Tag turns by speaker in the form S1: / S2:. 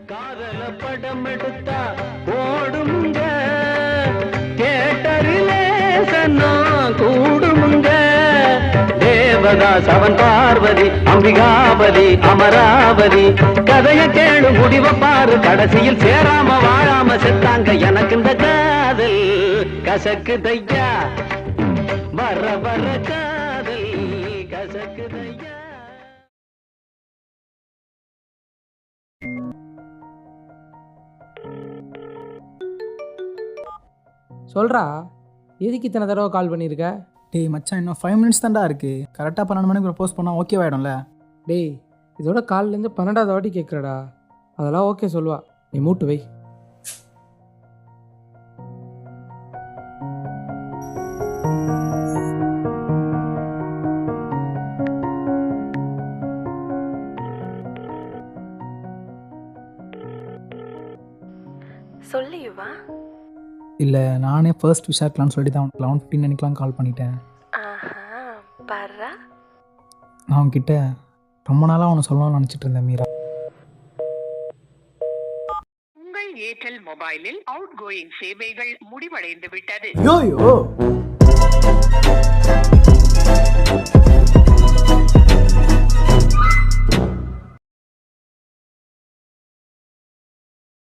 S1: காதல படம் எடுத்தா ஓடுமுங்க, தியேட்டரிலே சன்னா கூடுமுங்க. தேவதாஸ் அவன் பார்வதி, அம்பிகாபதி, அமராவதி. கதைய கேளு முடிவ பாரு, கடைசியில் சேராம வாழாம செத்தாங்க. எனக்கு இந்த காதல் கசக்குதையா, வர வர காதல் கசக்குதையா.
S2: சொல்கிறா, எதுக்கு இத்தனை தடவை கால் பண்ணியிருக்க?
S3: டேய் மச்சான், இன்னும் 5 மினிட்ஸ் தான்டா இருக்குது. கரெக்டாக 12 மணிக்கு ப்ரப்போஸ் பண்ணால் ஓகே ஆகிடும்ல?
S2: டேய், இதோட கால்லேருந்து 12வது வாட்டி கேட்குறடா. அதெல்லாம் ஓகே சொல்லுவா, நீ மூட்டு வை.
S4: சொல்லு யுவா.
S3: இல்லை, நானே ஃபர்ஸ்ட் விஷ் இருக்கலாம்னு சொல்லிட்டு தான் 11:15 அன்றைக்கெலாம் கால் பண்ணிட்டேன்.
S4: ஆஹா, பர்றா.
S3: நான் உன்கிட்ட ரொம்ப நாளாக அவனை சொல்லணும்னு நினச்சிட்டு இருந்தேன் மீரா.
S5: உங்கள் ஏர்டெல் மொபைலில் அவுட் கோயிங் சேவைகள் முடிவடைந்து விட்டது.
S3: யோ